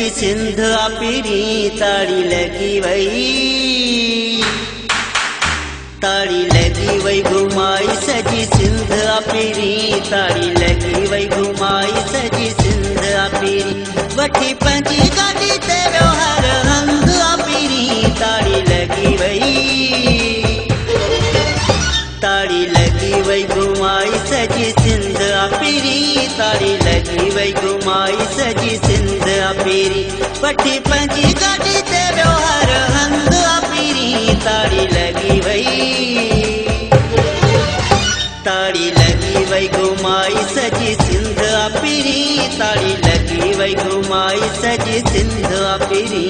सजी सिंध अपीरी ताड़ी लगी वही, ताड़ी लगी वही घुमाई सजी सिंध अपीरी, ताड़ी लगी वही घुमाई सजी सिंध अपीरी, वठी पंजी गाड़ी तेरो हर हंध अपीरी, ताड़ी लगी वही, ताड़ी लगी वही घुमाई सजी सिंध अपीरी, ताड़ी लगी वही घुमाई सजी सिंध अपीरी, वठी पंजी गाड़ी तेरो हर हंध अपीरी, ताड़ी लगी वही, ताड़ी लगी वही घुमाई सजी सिंध अपीरी, ताड़ी लगी वही घुमाई सजी सिंध अपीरी।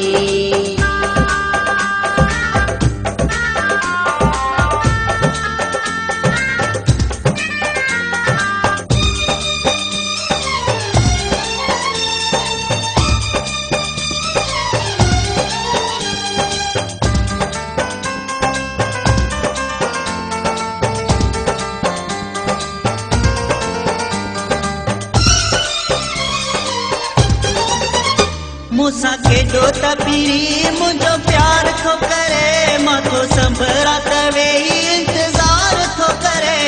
मूसा के दो तपीरी मुझो प्यार थो करे, माथो संभरा तवे इंतजार थो करे,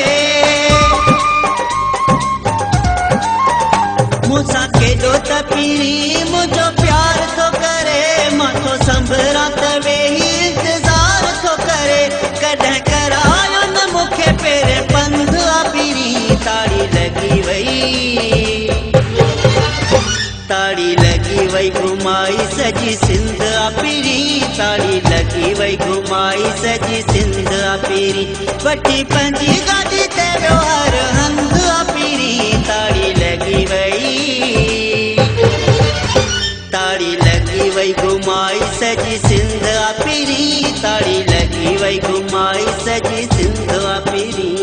मूसा के दो तपीरी मुझो प्यार थो करे, माथो संभरा तवे इंतजार थो करे, कॾहिं करायो न मूंखे पेरे पंध अपीरी, ताड़ी लगी वही, ताड़ी लगी वही घुमाई सजी सिंध अपीरी, ताड़ी लगी वही घुमाई सजी सिंध अपीरी, वठी पंजी गाड़ी तेरो हर हंध अपीरी, ताड़ी लगी वही, ताड़ी लगी वही घुमाई सजी सिंध अपीरी, ताड़ी लगी वही घुमाई सजी सिंध अपीरी।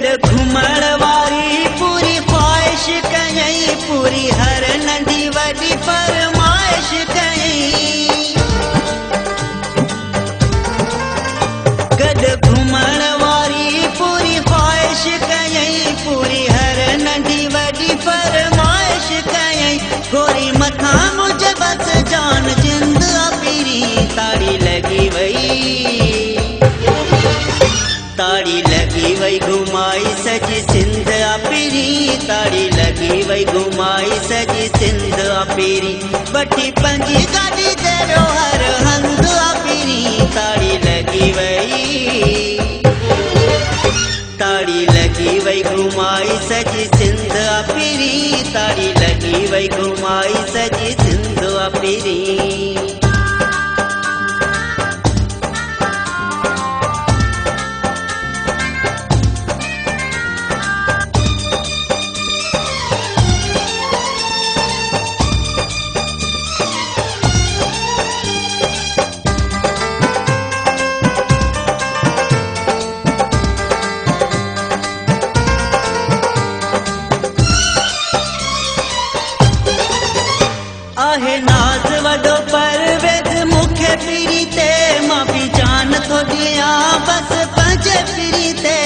गॾ घुमण वारी पूरी ख्वाहिश कयई, पूरी हर नंढी वॾी फरमाइश कयई, गॾ घुमण वारी पूरी ख्वाहिश कयई, पूरी हर नंढी वॾी फरमाइश कयई, गोरी मथां मुझ बस जान जिंद अपीरी, ताड़ी लगी वही, ताड़ी लगी वही घुमाई सजी सिंध अपीरी, ताड़ी लगी वही घुमाई सजी सिंध अपीरी, वठी पंजी गाड़ी तेरो हर हंध अपीरी, ताड़ी लगी वही, ताड़ी लगी वही घुमाई सजी सिंध अपीरी, ताड़ी लगी वही घुमाई सजी सिंध अपीरी। आहे नाज़ वॾो परवेज़ मूंखे पीरी ते, मां बि जान थो ॾियां बस पंहिंजे पीरी ते,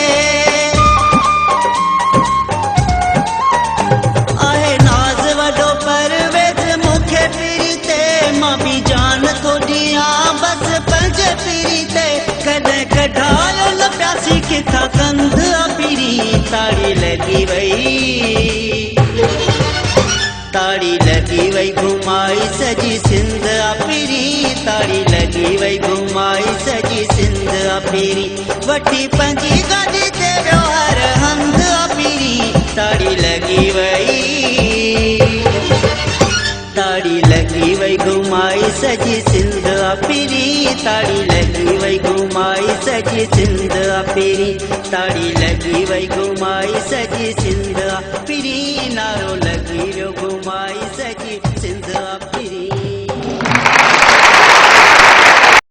आहे नाज़ वॾो परवेज़ मूंखे पीरी ते, मां बि जान थो ॾियां बस पंहिंजे पीरी ते, कॾहिं कढायो न प्यासी किथां कंध अपीरी, ताड़ी लगी वही, ताड़ी लगी वही घुमाई सजी सिंध अपीरी, ताड़ी लगी वही घुमाई सजी सिंध अपीरी, वठी पंजी गाड़ी तेरो हर हंध अपीरी, ताड़ी लगी वही, ताड़ी लगी वही घुमाई सजी सिंध अपीरी, ताड़ी लगी वही घुमाई सजी सिंध अपीरी, ताड़ी लगी वही घुमाई सजी सिंध अपीरी, नारो लगी